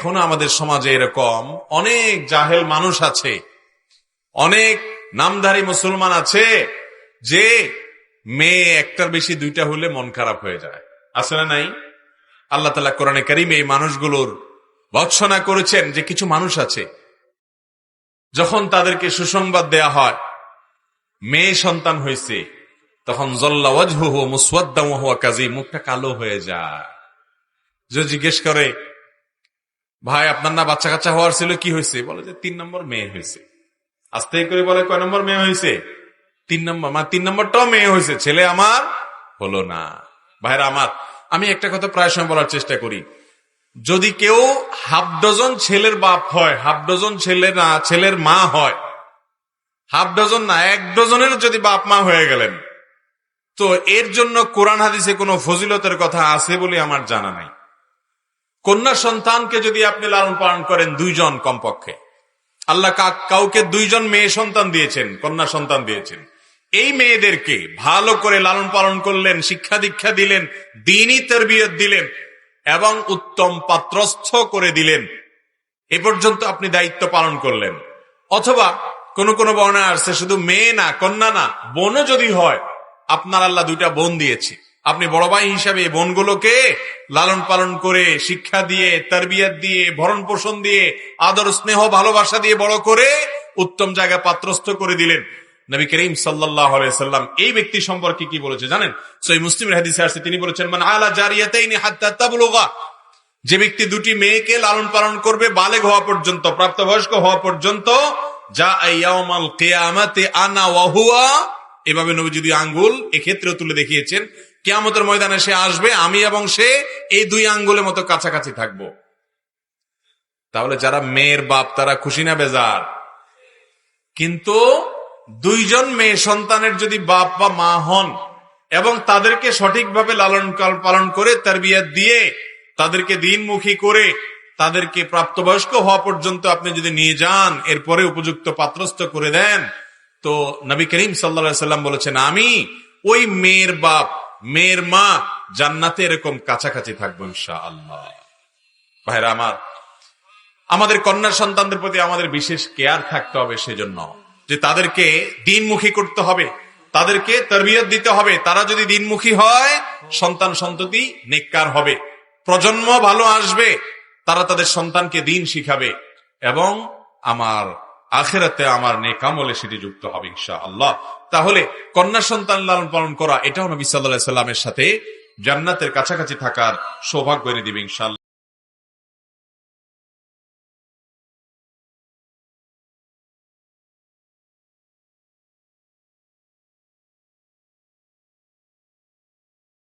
এখনো আমাদের সমাজে এরকম অনেক জাহেল মানুষ আছে, অনেক নামধারী মুসলমান আছে যে মেয়ে একটার বেশি দুইটা হলে মন খারাপ হয়ে যায়। আছে না নাই? আল্লাহ তাআলা কোরআনে কারীমে এই মানুষগুলোর ভর্ৎসনা করেছেন যে কিছু মানুষ আছে যখন তাদেরকে সুসংবাদ দেয়া হয় মেয়ে সন্তান হয়েছে, তখন জল্লা ওয়াজহুহু মুসওয়াদ্দান ওয়া হুয়া কাযীম, মুখটা কালো হয়ে যায়। যে জিজ্ঞেস করে, ভাই আপনার না বাচ্চা কাচ্চা হওয়ার ছিল, কি হয়েছে? বলে যে 3 নম্বর মেয়ে হয়েছে। আস্তে করে বলে, কয় নম্বর মেয়ে হয়েছে? 3 নম্বর। মানে 3 নম্বরটাও মেয়ে হয়েছে, ছেলে আমার হলো না। ভাইরা আমার, আমি একটা কথা প্রায় সময় বলার চেষ্টা করি, যদি কেউ হাফ ডজন ছেলের বাপ হয়, হাফ ডজন ছেলের মা হয়, হাফ ডজন না 1 ডজনের যদি বাপ মা হয়ে গেলেন, তো এর জন্য কোরআন হাদিসে কোনো ফজিলতের কথা আছে বলে আমার জানা নাই। কন্যা সন্তানকে যদি আপনি লালন পালন করেন 2 জন কমপক্ষে, আল্লাহ কাউকে 2 জন মেয়ে সন্তান দিয়েছেন, কন্যা সন্তান দিয়েছেন, এই মেয়েদেরকে ভালো করে লালন পালন করলেন, শিক্ষা দীক্ষা দিলেন, দ্বীনী তারবিয়ত দিলেন এবং উত্তম পাত্রস্থ করে দিলেন, এ পর্যন্ত আপনি দায়িত্ব পালন করলেন। অথবা কোন কোন বর্ণনা আসছে শুধু মেয়ে না, কন্যা না, বোনও যদি হয়, আপনার আল্লাহ 2টা বোন দিয়েছে, আপনি বড় ভাই হিসাবে এই বোনগুলোকে লালন পালন করে শিক্ষা দিয়ে, তারবিয়ত দিয়ে, ভরণ পোষণ দিয়ে, আদর স্নেহ ভালোবাসা দিয়ে বড় করে উত্তম জায়গা পাত্রস্থ করে দিলেন। নবী করিম সাল্লাল্লাহু আলাইহি সাল্লাম এই ব্যক্তি সম্পর্কে কি বলেছে জানেন? সহিহ মুসলিমের হাদিসে আছে, তিনি বলেছেন, মান আলা জারিয়াতাইনি হাত্তা তাবলুগা, যে ব্যক্তি 2টি মেয়েকে লালন পালন করবে বালেগ হওয়া পর্যন্ত, প্রাপ্তবয়স্ক হওয়া পর্যন্ত, যা ইয়াউমাল কিয়ামাতি আনা ওয়া হুয়া, এভাবে নবী যদি আঙ্গুল এক্ষেত্রে তুলে দেখিয়েছেন, কিয়ামতের ময়দানে সে আসবে, আমি এবং সে এই 2 আঙ্গুলের মতো কাছাকাছি থাকবো। তাহলে যারা মেয়ের বাপ তারা খুশি না বেজার? কিন্তু 2 জন মেয়ে সন্তানের যদি বাপ বা মা হন এবং তাদেরকে সঠিকভাবে লালন পালন করে তারবিয়ত দিয়ে, তাদেরকে দ্বীনমুখী করে, তাদেরকে প্রাপ্তবয়স্ক হওয়া পর্যন্ত আপনি যদি নিয়ে যান, এরপরে উপযুক্ত পাত্রস্থ করে দেন, তো নবী করিম সাল্লাল্লাহু আলাইহি সাল্লাম বলেছেন, আমি ওই মেয়ের বাপ, মেয়ের মা জান্নাতে এরকম কাছাকাছি থাকবো ইনশাআল্লাহ। ভাইরা আমার, আমাদের কন্যা সন্তানদের প্রতি আমাদের বিশেষ কেয়ার থাকতে হবে, সেজন্য যে তাদেরকে দ্বীনমুখী করতে হবে, তাদেরকে তারবিয়ত দিতে হবে। তারা যদি দ্বীনমুখী হয়, সন্তান সন্ততি নেককার হবে, প্রজন্ম ভালো আসবে, তারা তাদের সন্তানকে দ্বীন শিখাবে এবং আমার আখিরাতে আমার নেক আমলে সেটি যুক্ত হবে ইনশাআল্লাহ। তাহলে কন্যা সন্তান লালন পালন করা, এটাও নবী সাল্লাল্লাহু আলাইহি সাল্লামের সাথে জান্নাতের কাছাকাছি থাকার সৌভাগ্য এনে দিবে ইনশাআল্লাহ।